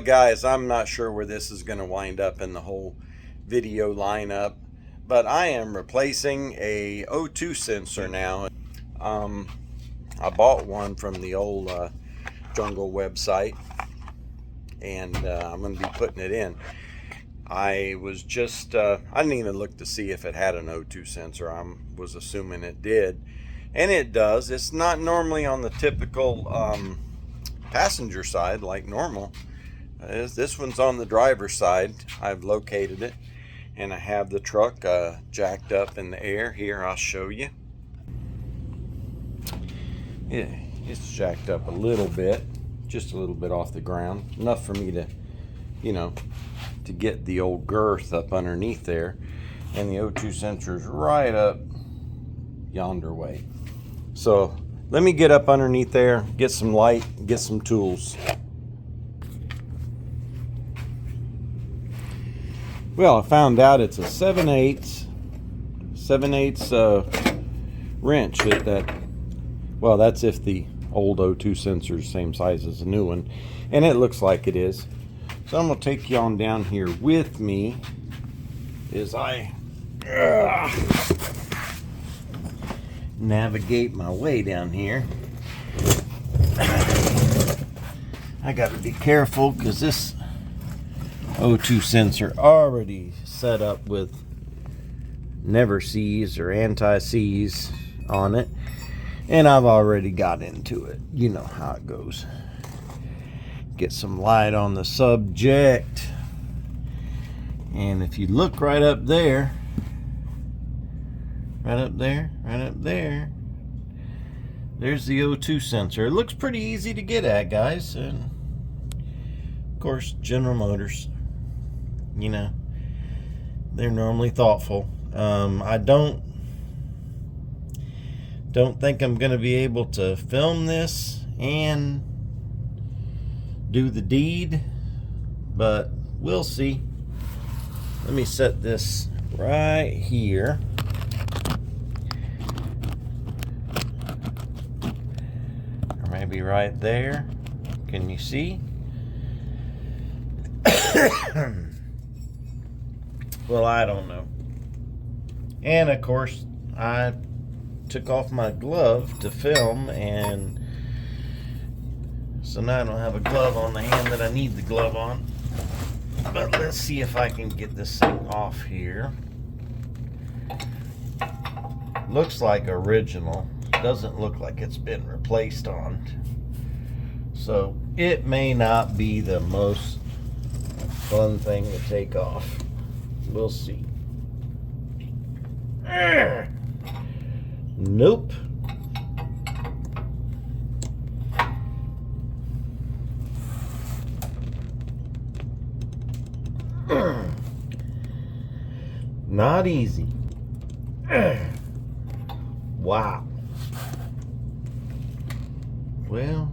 guys, I'm not sure where this is going to wind up in the whole video lineup, but I am replacing a O2 sensor now. I bought one from the old Jungle website, and I'm going to be putting it in. I was just, I didn't even look to see if it had an O2 sensor. I was assuming it did, and it does. It's not normally on the typical passenger side like normal. This one's on the driver's side. I've located it, and I have the truck jacked up in the air. Here, I'll show you. Yeah, it's jacked up a little bit, just a little bit off the ground, enough for me to, you know, to get the old girth up underneath there. And the O2 sensor's right up yonder way. So let me get up underneath there, get some light, get some tools. Well, I found out it's a 7/8 wrench at that. Well, that's if the old O2 sensor is the same size as the new one, and it looks like it is. So I'm gonna take you on down here with me as I navigate my way down here. I gotta be careful because this O2 sensor already set up with never sees or anti-seize on it, and I've already got into it. You know how it goes. Get some light on the subject, and if you look right up there, there's the O2 sensor. It looks pretty easy to get at, guys, and of course General Motors, you know, they're normally thoughtful. I don't think I'm gonna be able to film this and do the deed, but we'll see. Let me set this right here. Or maybe right there. Can you see? Well, I don't know. And of course, I took off my glove to film, and so now I don't have a glove on the hand that I need the glove on. But let's see if I can get this thing off here. Looks like original. Doesn't look like it's been replaced on. So it may not be the most fun thing to take off. We'll see. Nope. Not easy. Wow. Well,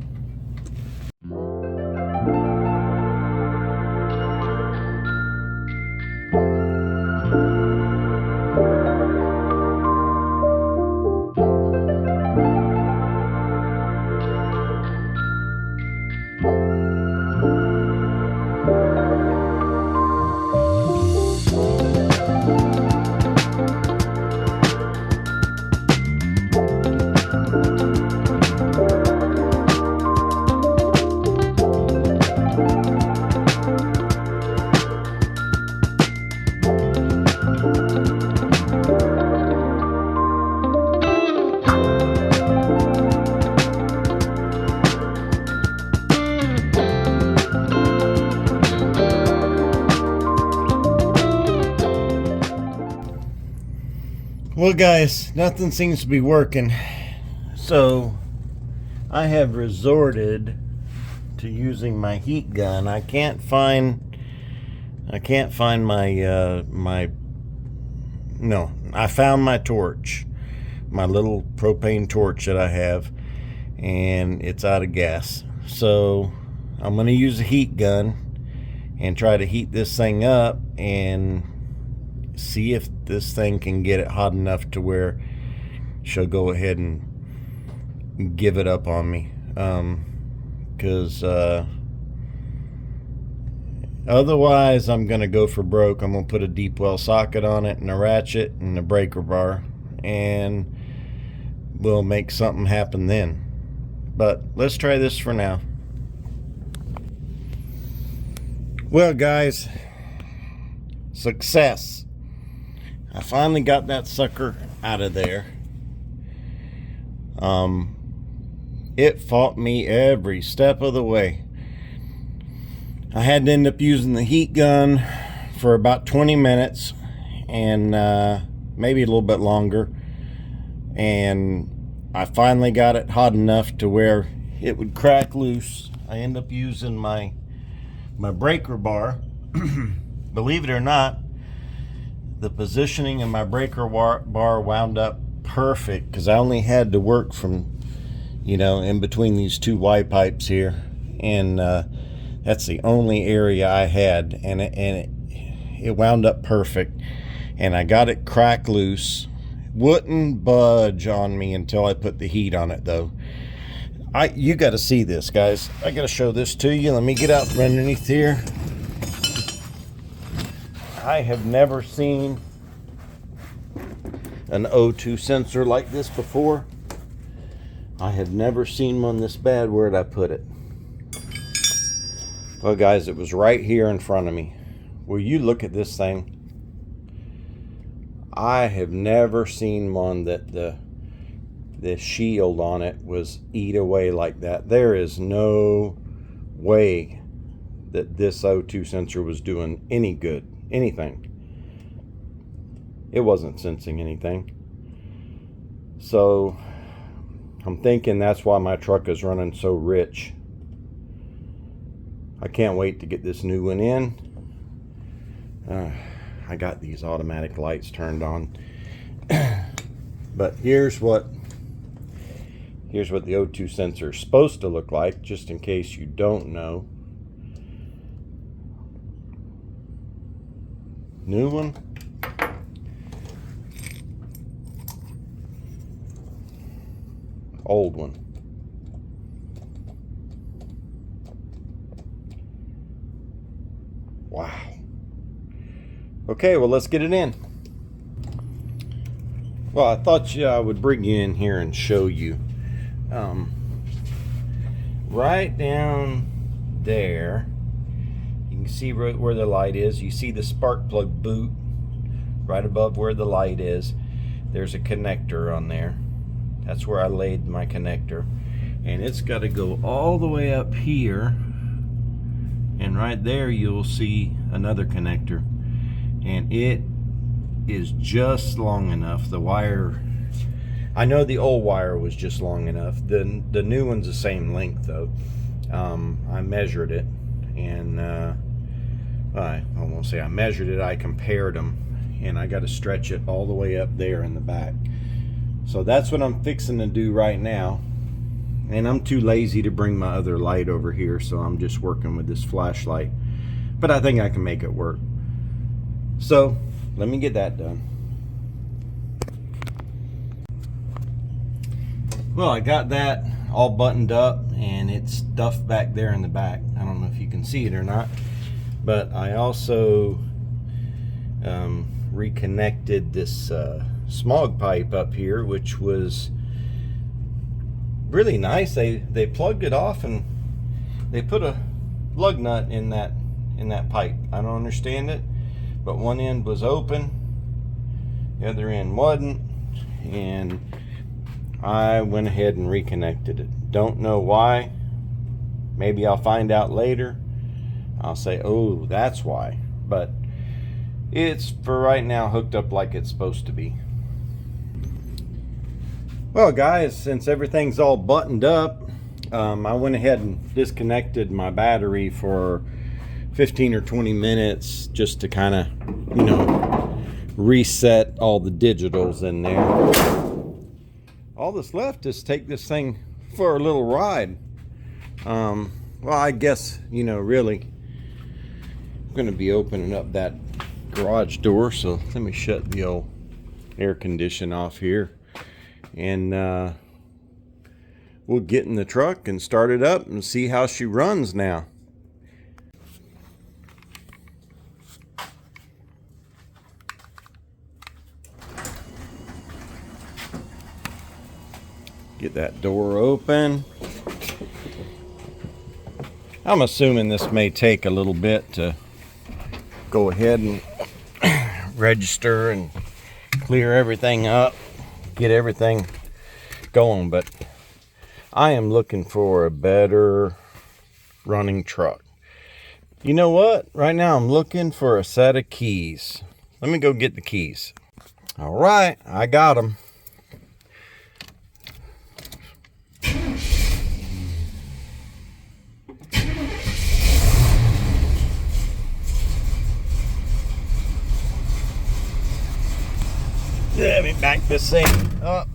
well, guys, nothing seems to be working, so I have resorted to using my heat gun. I can't find my I found my torch, my little propane torch that I have, and it's out of gas. So I'm going to use a heat gun and try to heat this thing up and see if this thing can get it hot enough to where she'll go ahead and give it up on me. Because Otherwise, I'm going to go for broke. I'm going to put a deep well socket on it and a ratchet and a breaker bar, and we'll make something happen then. But let's try this for now. Well, guys, success. I finally got that sucker out of there. It fought me every step of the way. I had to end up using the heat gun for about 20 minutes and maybe a little bit longer, and I finally got it hot enough to where it would crack loose. I end up using my breaker bar. Believe it or not, the positioning of my breaker bar wound up perfect because I only had to work from, in between these two Y pipes here, and that's the only area I had, and it wound up perfect, and I got it crack loose. Wouldn't budge on me until I put the heat on it, though. You got to see this, guys. I got to show this to you. Let me get out from underneath here. I have never seen an O2 sensor like this before. I have never seen one this bad. Where'd I put it? Well, guys, it was right here in front of me. Will you look at this thing? I have never seen one that the shield on it was eat away like that. There is no way that this O2 sensor was doing any good, anything. It wasn't sensing anything. So I'm thinking that's why my truck is running so rich. I can't wait to get this new one in. I got these automatic lights turned on. But here's what the O2 sensor is supposed to look like, just in case you don't know. New one. Old one. Wow. Okay, well, let's get it in. Well, I thought I would bring you in here and show you. Right down there, you can see where the light is. You see the spark plug boot right above where the light is. There's a connector on there. That's where I laid my connector. And it's got to go all the way up here. And right there you'll see another connector. And it is just long enough. The wire, I know the old wire was just long enough. The new one's the same length though. I measured it, and I won't say I measured it, I compared them, and I got to stretch it all the way up there in the back. So that's what I'm fixing to do right now. And I'm too lazy to bring my other light over here, so I'm just working with this flashlight. But I think I can make it work. So let me get that done. Well, I got that all buttoned up, and it's stuffed back there in the back. I don't know if you can see it or not, but I also reconnected this smog pipe up here, which was really nice. They plugged it off and they put a lug nut in that pipe. I don't understand it, but one end was open, the other end wasn't, and I went ahead and reconnected it. Don't know why. Maybe I'll find out later. I'll say, oh, that's why. But it's, for right now, hooked up like it's supposed to be. Well, guys, since everything's all buttoned up, I went ahead and disconnected my battery for 15 or 20 minutes just to kind of, reset all the digitals in there. All that's left is take this thing for a little ride. Well, I guess, really, I'm going to be opening up that garage door, so let me shut the old air condition off here, and we'll get in the truck and start it up and see how she runs now. Get that door open. I'm assuming this may take a little bit to go ahead and register and clear everything up, get everything going, but I am looking for a better running truck. You know what? Right now I'm looking for a set of keys. Let me go get the keys. All right, I got them. Let me back this thing up.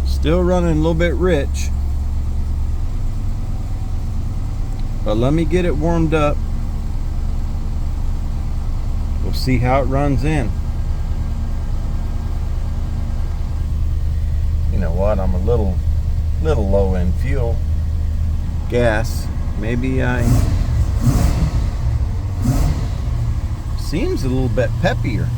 Still running a little bit rich, but let me get it warmed up. We'll see how it runs in. You know what? I'm a little low in fuel, gas. Maybe seems a little bit peppier.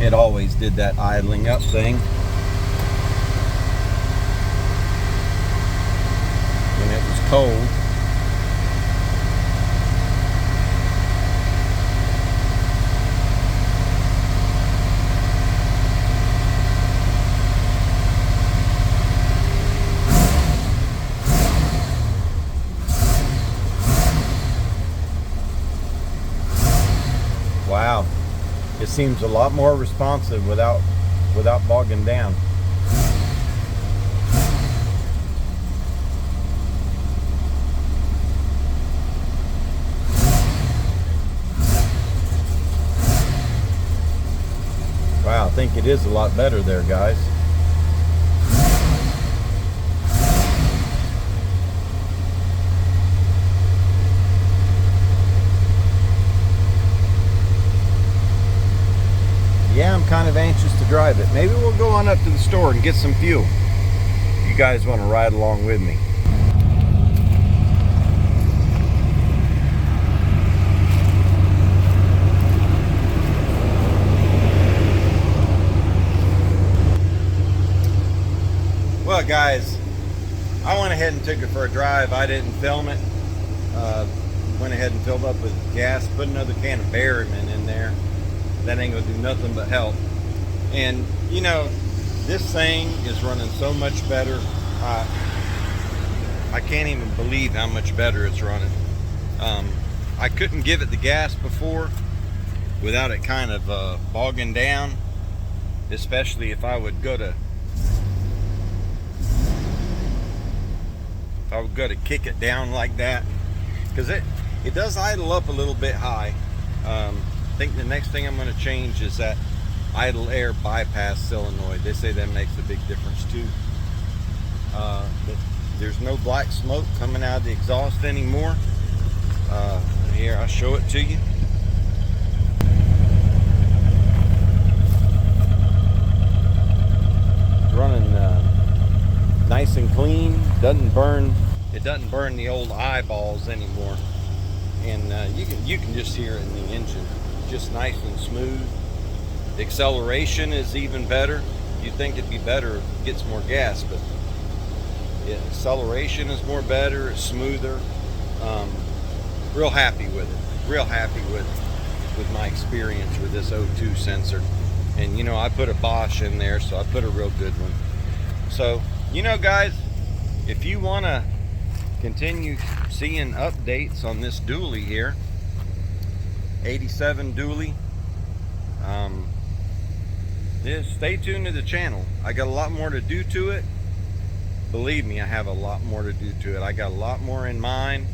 It always did that idling up thing when it was cold. Wow. It seems a lot more responsive without bogging down. Wow, I think it is a lot better there, guys. Yeah, I'm kind of anxious to drive it. Maybe we'll go on up to the store and get some fuel. You guys want to ride along with me? Well, guys, I went ahead and took it for a drive. I didn't film it. Went ahead and filled up with gas, put another can of Berryman in there. That ain't gonna do nothing but help. And you know, this thing is running so much better. I can't even believe how much better it's running. I couldn't give it the gas before without it kind of bogging down, especially if I would go to kick it down like that, because it does idle up a little bit high. I think the next thing I'm going to change is that idle air bypass solenoid. They say that makes a big difference too. But there's no black smoke coming out of the exhaust anymore. Here, I'll show it to you. It's running nice and clean. It doesn't burn the old eyeballs anymore. And you can just hear it in the engine. Just nice and smooth. The acceleration is even better. You'd think it'd be better if it gets more gas, but yeah, acceleration is more better, it's smoother. Real happy with it. Real happy with my experience with this O2 sensor. And you know, I put a Bosch in there, so I put a real good one. So, you know, guys, if you want to continue seeing updates on this dually here, 87 dually, just stay tuned to the channel. I got a lot more to do to it. Believe me, I have a lot more to do to it. I got a lot more in mind,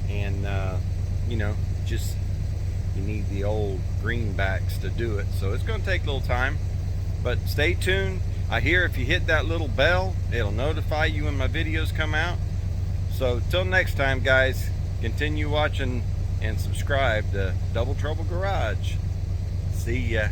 and you know, just you need the old greenbacks to do it, so it's going to take a little time, but stay tuned. I hear if you hit that little bell, it'll notify you when my videos come out. So till next time, guys, continue watching and subscribe to Double Trouble Garage. See ya.